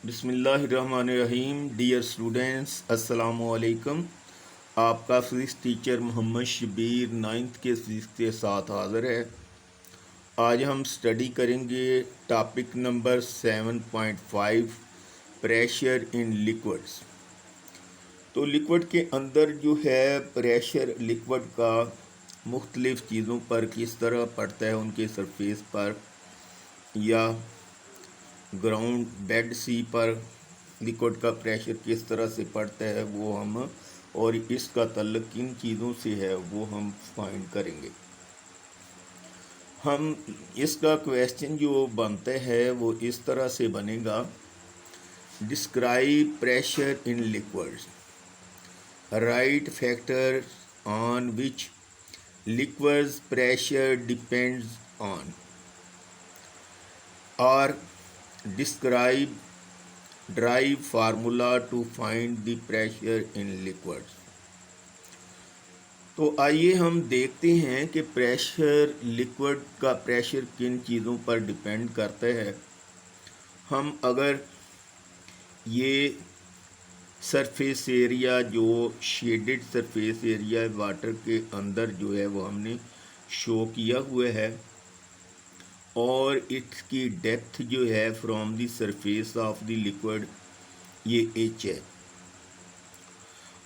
बिस्मिल्लाहिर्रहमानिर्रहीम। Dear students, अस्सलामु अलैकुम। आपका physics teacher Mohammad Shabir ninth के फिज़िक्स के साथ हाज़िर है। आज हम स्टडी करेंगे topic number 7.5 pressure in liquids. तो लिक्विड के अंदर जो है प्रेशर लिक्विड का मुख्तलिफ़ चीज़ों पर किस तरह पड़ता है, उनके सरफेस पर या ग्राउंड बेड सी पर लिक्विड का प्रेशर किस तरह से पड़ता है वो हम, और इसका ताल्लुक किन चीज़ों से है वो हम फाइंड करेंगे। हम इसका क्वेश्चन जो बनता है वो इस तरह से बनेगा, describe pressure in liquids, write factor on which liquids pressure depends on, और describe derive formula to find the pressure in liquids. तो आइए हम देखते हैं कि प्रेशर लिक्विड का प्रेशर किन चीज़ों पर डिपेंड करता है। हम अगर ये सरफेस एरिया जो शेडेड सरफेस एरिया वाटर के अंदर जो है वो हमने शो किया हुआ है, और इसकी डेप्थ जो है from the surface of the liquid ये h है।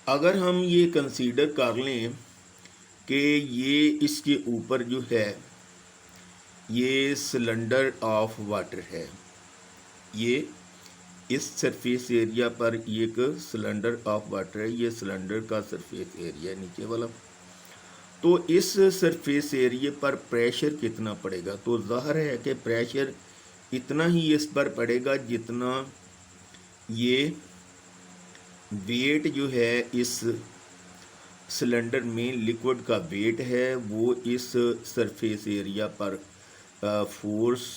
अगर हम ये कंसीडर कर लें कि ये इसके ऊपर जो है ये सिलेंडर ऑफ वाटर है, ये इस सरफेस एरिया पर एक सिलेंडर ऑफ वाटर है, ये सिलेंडर का सरफेस एरिया नीचे वाला। तो इस सरफेस एरिया पर प्रेशर कितना पड़ेगा, तो ज़ाहिर है कि प्रेशर इतना ही इस पर पड़ेगा जितना ये वेट जो है इस सिलेंडर में लिक्विड का वेट है वो इस सरफेस एरिया पर फोर्स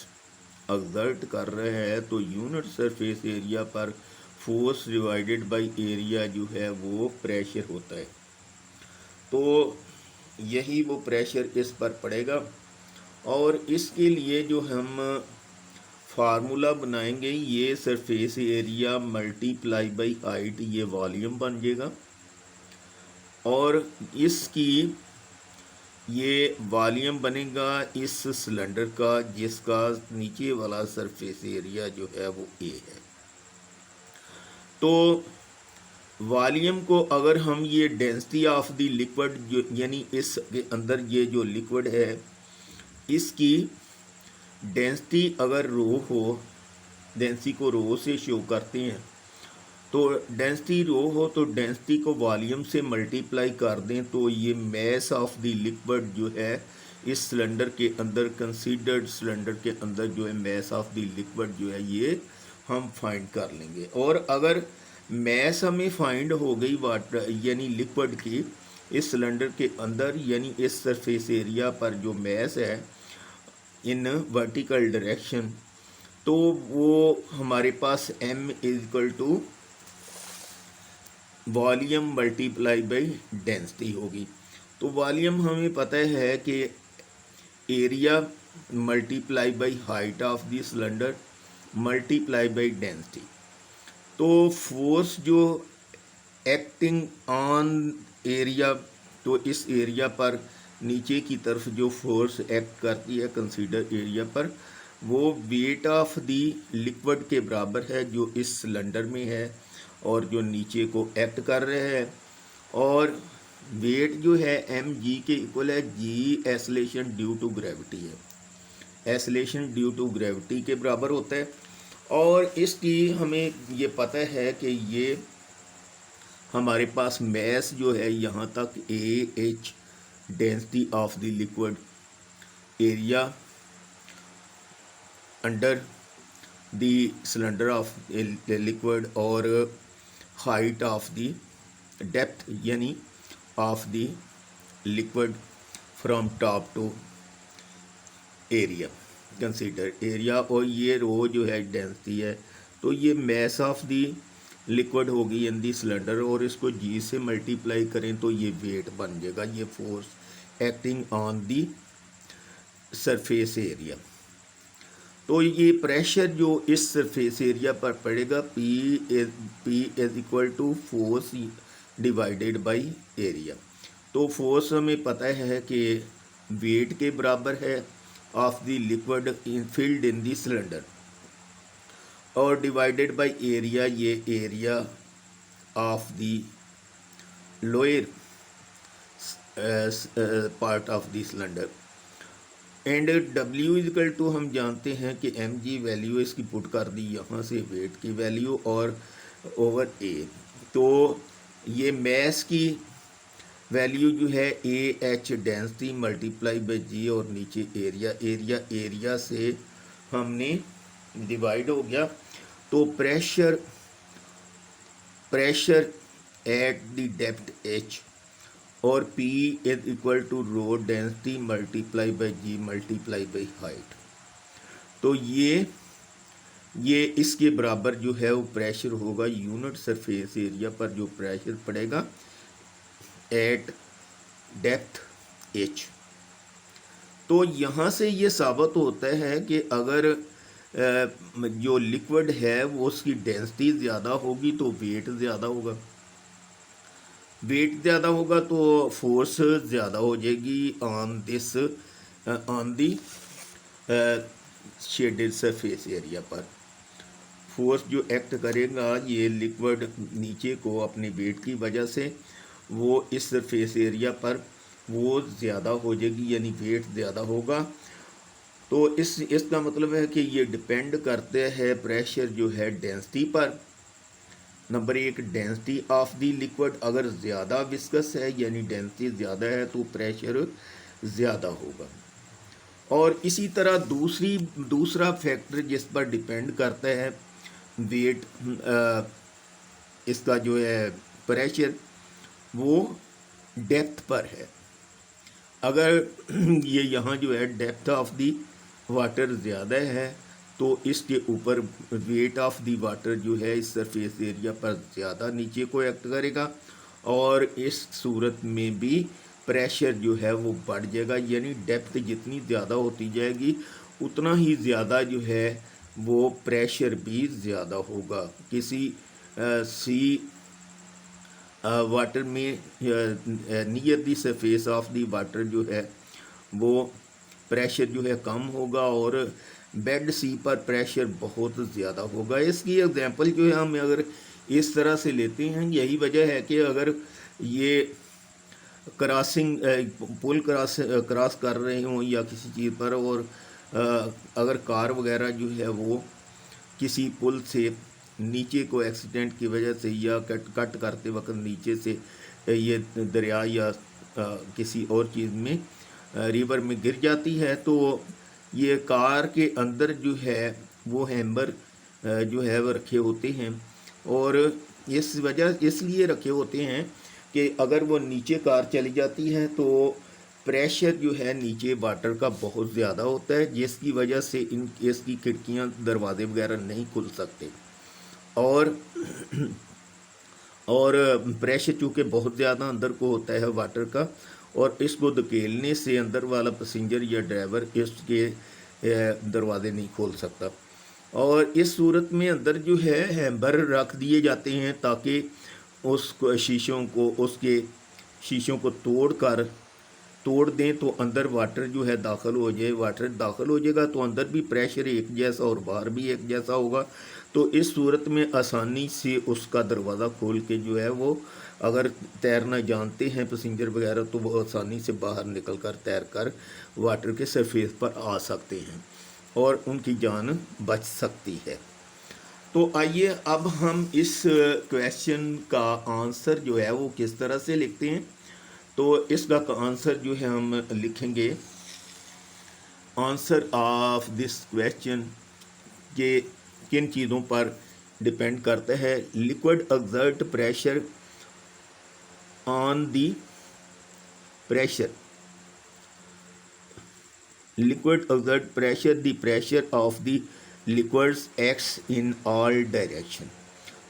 एक्सर्ट कर रहा है। तो यूनिट सरफेस एरिया पर फोर्स डिवाइडेड बाय एरिया जो है वो प्रेशर होता है। तो यही वो प्रेशर इस पर पड़ेगा, और इसके लिए जो हम फार्मूला बनाएंगे ये surface area multiply by height, ये वॉल्यूम बन जाएगा, और इसकी ये वॉल्यूम बनेगा इस सिलेंडर का जिसका नीचे वाला सरफेस एरिया जो है वो ए है। तो वॉल्यूम को अगर हम ये डेंसिटी ऑफ द लिक्विड जो यानी इसके अंदर ये जो लिक्विड है इसकी डेंसिटी अगर रो हो, डेंसिटी को रो से शो करते हैं, तो डेंसिटी रो हो तो डेंसिटी को वॉल्यूम से मल्टीप्लाई कर दें तो ये मैस ऑफ द लिक्विड जो है इस सिलेंडर के अंदर, कंसीडर्ड सिलेंडर के अंदर जो है मैस ऑफ द लिक्विड जो है ये हम फाइंड कर लेंगे। और अगर मैस हमें फाइंड हो गई वाटर यानी लिक्विड की इस सिलेंडर के अंदर, यानी इस सरफेस एरिया पर जो मैस है इन वर्टिकल डायरेक्शन, तो वो हमारे पास m equal to volume multiply by density होगी। तो वॉल्यूम हमें पता है कि area multiply by height of the cylinder multiply by density. तो फोर्स जो एक्टिंग ऑन एरिया, तो इस एरिया पर नीचे की तरफ जो फोर्स एक्ट करती है कंसीडर एरिया पर, वो वेट ऑफ दी लिक्विड के बराबर है जो इस सिलेंडर में है और जो नीचे को एक्ट कर रहे हैं। और वेट जो है एम जी के इक्वल है, जी एसलेशन ड्यू टू ग्रेविटी है, एसलेशन ड्यू टू ग्रेविटी के बराबर होता है। और इसकी हमें ये पता है कि ये हमारे पास मैस जो है यहाँ तक A H density of the liquid area under the cylinder of liquid, और हाइट ऑफ द डेप्थ यानी of the liquid from top to area, consider area, और ये रो जो है डेंसिटी है। तो ये मैस ऑफ द लिक्विड होगी इन दी सिलेंडर, और इसको जी से मल्टीप्लाई करें तो ये वेट बन जाएगा, ये force acting on the surface area. तो ये प्रेशर जो इस सरफेस एरिया पर पड़ेगा P is equal to force divided by area. तो फोर्स हमें पता है कि वेट के बराबर है of the liquid filled in the cylinder, और डिवाइडेड बाय एरिया, ये area of the lower part of the cylinder. And W is equal to हम जानते हैं कि mg वैल्यू इसकी पुट कर दी यहाँ से वेट की वैल्यू और ओवर A। तो ये मैस की वैल्यू जो है AH density multiply by G और नीचे एरिया से हमने डिवाइड हो गया। तो pressure at the depth H और P is equal to rho density multiply by G multiply by height. तो ये इसके बराबर जो है वो प्रेशर होगा यूनिट सरफेस एरिया पर जो प्रेशर पड़ेगा एट डेप्थ H। तो यहाँ से ये साबित होता है कि अगर जो लिक्विड है वो उसकी डेंसिटी ज़्यादा होगी तो वेट ज़्यादा होगा, वेट ज़्यादा होगा तो फोर्स ज़्यादा हो जाएगी on the shaded surface area पर। फोर्स जो एक्ट करेगा ये लिक्विड नीचे को अपने वेट की वजह से वो इस सरफेस एरिया पर वो ज़्यादा हो जाएगी, यानी वेट ज़्यादा होगा। तो इसका मतलब है कि ये डिपेंड करते हैं प्रेशर जो है डेंसिटी पर। Number 1 density of the liquid, अगर ज़्यादा विस्कस है यानी डेंसिटी ज़्यादा है तो प्रेशर ज़्यादा होगा। और इसी तरह दूसरा फैक्टर जिस पर डिपेंड करता है वेट, इसका जो है प्रेशर वो डेप्थ पर है। अगर ये यहाँ जो है डेप्थ ऑफ दी वाटर ज़्यादा है तो इसके ऊपर वेट ऑफ दी वाटर जो है इस सरफेस एरिया पर ज़्यादा नीचे को एक्ट करेगा और इस सूरत में भी प्रेशर जो है वो बढ़ जाएगा, यानी डेप्थ जितनी ज़्यादा होती जाएगी उतना ही ज़्यादा जो है वो प्रेशर भी ज़्यादा होगा। किसी सी वाटर में near the surface of the water जो है वो प्रेशर जो है कम होगा और बेड सी पर प्रेशर बहुत ज़्यादा होगा। इसकी एग्जांपल जो है हम अगर इस तरह से लेते हैं, यही वजह है कि अगर ये क्रॉसिंग पुल क्रॉस कर रहे हों या किसी चीज़ पर और अगर कार वगैरह जो है वो किसी पुल से नीचे को एक्सीडेंट की वजह से या कट करते वक्त नीचे से ये दरिया या किसी और चीज़ में रिवर में गिर जाती है तो ये कार के अंदर जो है वो हैम्बर जो है वो रखे होते हैं और इसलिए रखे होते हैं कि अगर वो नीचे कार चली जाती है तो प्रेशर जो है नीचे वाटर का बहुत ज़्यादा होता है, जिसकी वजह से इसकी खिड़कियां दरवाजे वगैरह नहीं खुल सकते और प्रेशर चूँकि बहुत ज़्यादा अंदर को होता है वाटर का और इसको धकेलने से अंदर वाला पैसेंजर या ड्राइवर इसके दरवाजे नहीं खोल सकता। और इस सूरत में अंदर जो है हैम्बर रख दिए जाते हैं ताकि उस शीशों को तोड़ दें तो अंदर वाटर जो है दाखिल हो जाए। वाटर दाखिल हो जाएगा तो अंदर भी प्रेशर एक जैसा और बाहर भी एक जैसा होगा। तो इस सूरत में आसानी से उसका दरवाज़ा खोल के जो है वो अगर तैरना जानते हैं पैसेंजर वगैरह तो वो आसानी से बाहर निकल कर तैर कर वाटर के सरफेस पर आ सकते हैं और उनकी जान बच सकती है। तो आइए अब हम इस क्वेश्चन का आंसर जो है वो किस तरह से लिखते हैं। तो इसका आंसर जो है हम लिखेंगे आंसर ऑफ दिस क्वेश्चन के किन चीज़ों पर डिपेंड करता है। Liquid exert pressure on the pressure, liquid exert pressure the pressure of the liquids acts in all direction.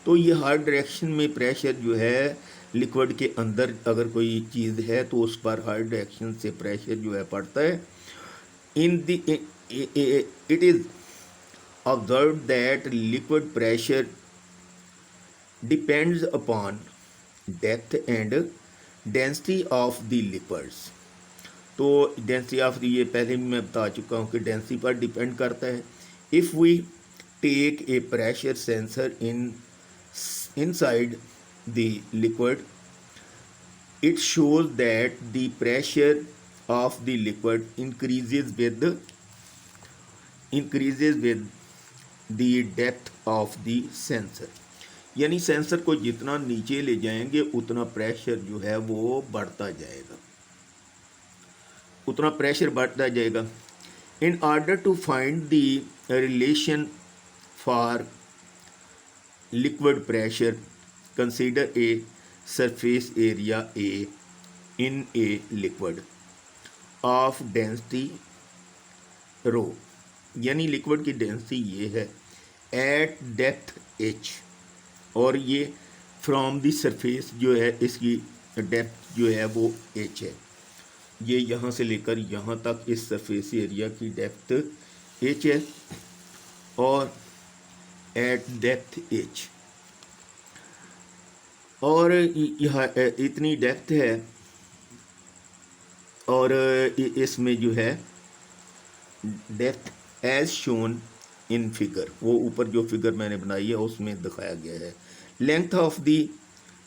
तो ये हर डायरेक्शन में प्रेशर जो है लिक्विड के अंदर अगर कोई चीज़ है तो उस पर हर डायरेक्शन से प्रेशर जो है पड़ता है। In the it is observed that liquid pressure depends upon depth and density of the liquids। तो डेंसिटी ऑफ दी, ये पहले भी मैं बता चुका हूँ कि डेंसिटी पर डिपेंड करता है। If we take a pressure sensor inside the liquid, it shows that the pressure of the liquid increases with the depth of the sensor। यानी सेंसर को जितना नीचे ले जाएंगे उतना प्रेशर जो है वो बढ़ता जाएगा, उतना प्रेशर बढ़ता जाएगा। In order to find the relation for liquid pressure, consider a surface area A in a liquid of density rho, यानी लिक्विड की डेंसिटी ये है एट डेप्थ h, और ये फ्रॉम द सरफेस जो है इसकी डेप्थ जो है वो h है। ये यहाँ से लेकर यहाँ तक इस सरफेस एरिया की डेप्थ h है और एट डेप्थ h, और यह इतनी डेप्थ है और इसमें जो है depth as shown in figure, वो ऊपर जो फिगर मैंने बनाई है उसमें दिखाया गया है। Length of the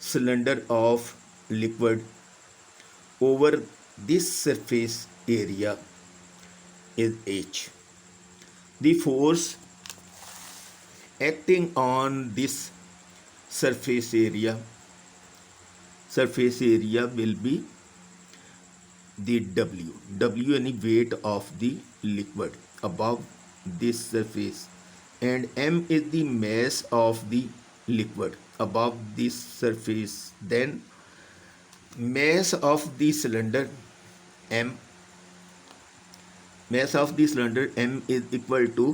cylinder of liquid over this surface area is h। The force acting on this surface area will be the W यानी weight of the liquid above this surface, and M is the mass of the liquid above this surface। Then mass of the cylinder M is equal to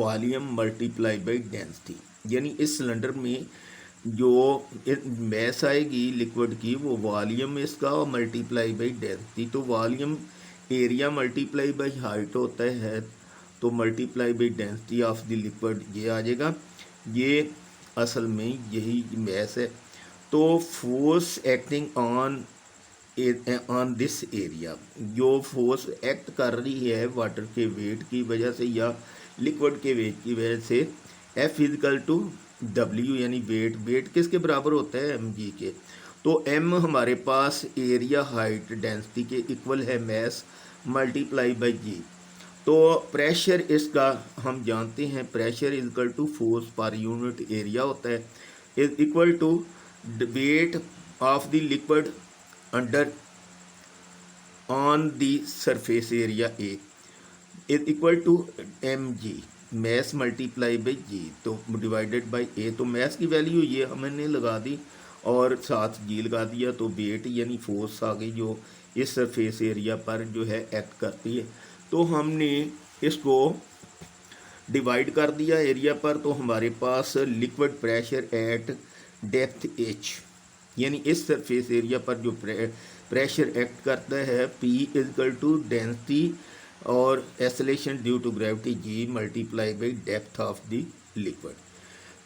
volume multiplied by density। यानी इस cylinder में जो mess आएगी liquid की वो volume इसका और multiply by density, तो volume area multiply by height होता है, तो multiply by density of the liquid ये आ जाएगा। ये असल में यही मैस है। तो force acting on this area, जो फोर्स एक्ट कर रही है वाटर के वेट की वजह से या लिक्विड के वेट की वजह से, F इजिकल टू W यानी वेट किसके बराबर होता है mg के। तो m हमारे पास एरिया हाइट डेंसिटी के इक्वल है मैस मल्टीप्लाई बाई g। तो प्रेशर इसका हम जानते हैं, pressure is equal to force per unit area होता है, is equal to weight of the liquid under on the surface area A is equal to mg mass multiply by g, तो divided by ए। तो mess की value ये हमने लगा दी और साथ जी लगा दिया, तो वेट यानी फोर्स आ गई जो इस सरफेस एरिया पर जो है एक्ट करती है। तो हमने इसको डिवाइड कर दिया एरिया पर, तो हमारे पास liquid pressure at depth h, यानी इस सरफेस एरिया पर जो प्रेशर एक्ट करता है P इजकल टू डेंसिटी और acceleration due to gravity g multiply by depth of the liquid.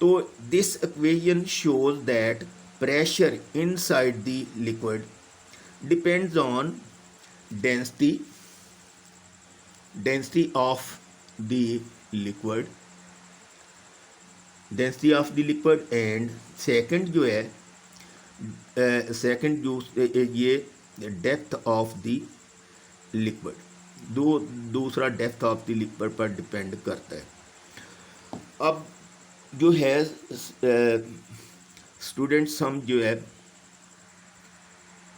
तो this equation shows that pressure inside the liquid depends on density of the liquid and second जो है ये depth of the liquid, दूसरा depth of the liquid पर depend करता है। अब जो है स्टूडेंट्स हम जो है